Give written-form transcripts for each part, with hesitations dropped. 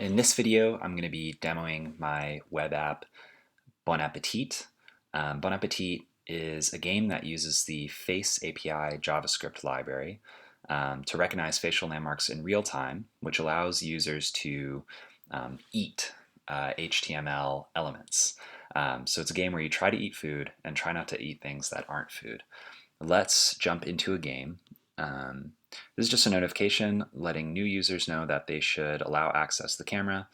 In this video, I'm going to be demoing my web app, BonAPPetit. BonAPPetit is a game that uses the Face API JavaScript library to recognize facial landmarks in real time, which allows users to eat HTML elements. So it's a game where you try to eat food and try not to eat things that aren't food. Let's jump into a game. This is just a notification letting new users know that they should allow access to the camera.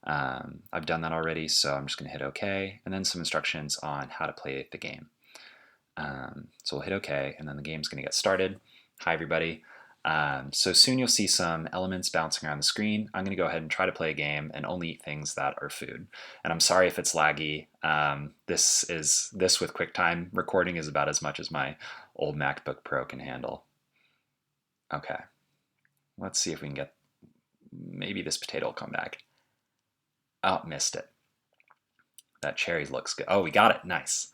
I've done that already, so I'm just going to hit OK, and then some instructions on how to play the game. So we'll hit OK, and then the game's going to get started. Hi, everybody. So soon you'll see some elements bouncing around the screen. I'm going to go ahead and try to play a game and only eat things that are food. And I'm sorry if it's laggy. This with QuickTime recording is about as much as my old MacBook Pro can handle. Okay, let's see if we can get, maybe this potato will come back. Oh, missed it. That cherry looks good. Oh, we got it, nice.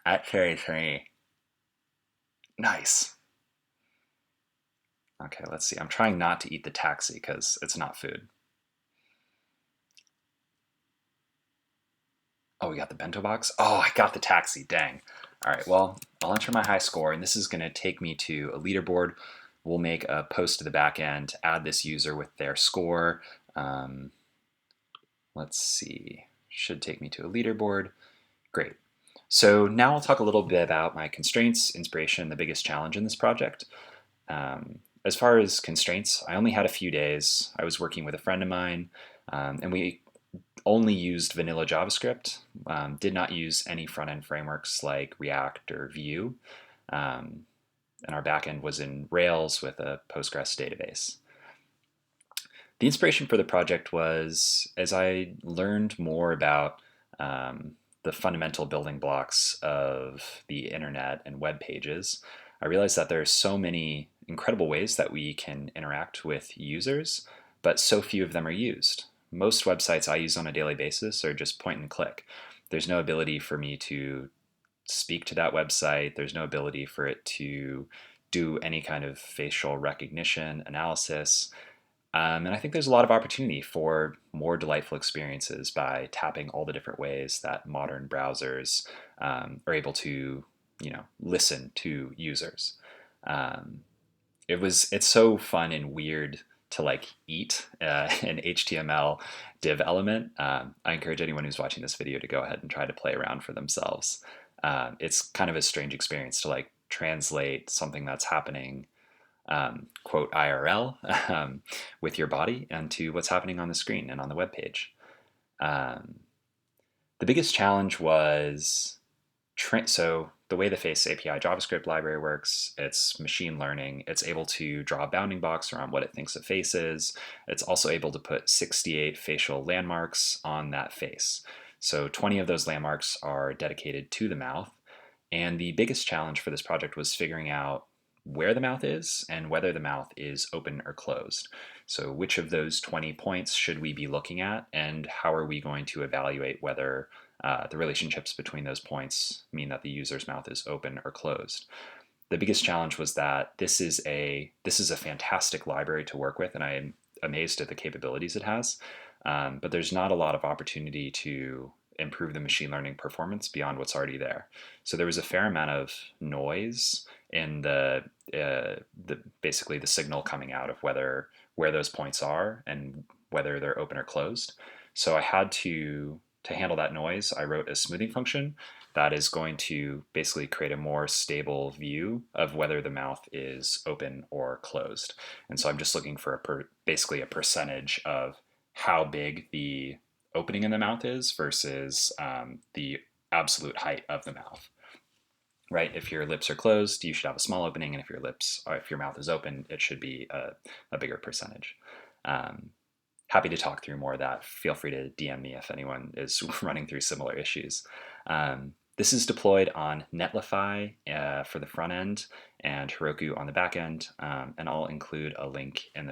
That cherry's for me. Nice. Okay, let's see. I'm trying not to eat the taxi because it's not food. Oh, we got the bento box? Oh, I got the taxi, dang. All right, well, I'll enter my high score, and this is gonna take me to a leaderboard. We'll make a post to the back end, add this user with their score. Let's see, should take me to a leaderboard. Great. So now I'll talk a little bit about my constraints, inspiration, the biggest challenge in this project. As far as constraints, I only had a few days. I was working with a friend of mine, and we only used vanilla JavaScript, did not use any front-end frameworks like React or Vue, and our backend was in Rails with a Postgres database. The inspiration for the project was as I learned more about the fundamental building blocks of the internet and web pages, I realized that there are so many incredible ways that we can interact with users, but so few of them are used. Most websites I use on a daily basis are just point and click. There's no ability for me to speak to that website. There's no ability for it to do any kind of facial recognition analysis. And I think there's a lot of opportunity for more delightful experiences by tapping all the different ways that modern browsers are able to, listen to users. It's so fun and weird to eat an HTML div element. I encourage anyone who's watching this video to go ahead and try to play around for themselves. It's kind of a strange experience to translate something that's happening quote IRL with your body and to what's happening on the screen and on the web page. The biggest challenge was so the way the Face API JavaScript library works, it's machine learning. It's able to draw a bounding box around what it thinks a face is. It's also able to put 68 facial landmarks on that face. So 20 of those landmarks are dedicated to the mouth. And the biggest challenge for this project was figuring out where the mouth is and whether the mouth is open or closed. So which of those 20 points should we be looking at, and how are we going to evaluate whether the relationships between those points mean that the user's mouth is open or closed. The biggest challenge was that this is a fantastic library to work with, and I am amazed at the capabilities it has, but there's not a lot of opportunity to improve the machine learning performance beyond what's already there. So there was a fair amount of noise in basically the signal coming out of where those points are and whether they're open or closed. So I had to handle that noise. I wrote a smoothing function that is going to basically create a more stable view of whether the mouth is open or closed. And so I'm just looking for basically a percentage of how big the opening in the mouth is versus the absolute height of the mouth. Right? If your lips are closed, you should have a small opening, and if your mouth is open, it should be a bigger percentage. Happy to talk through more of that. Feel free to DM me if anyone is running through similar issues. This is deployed on Netlify for the front end and Heroku on the back end, and I'll include a link in the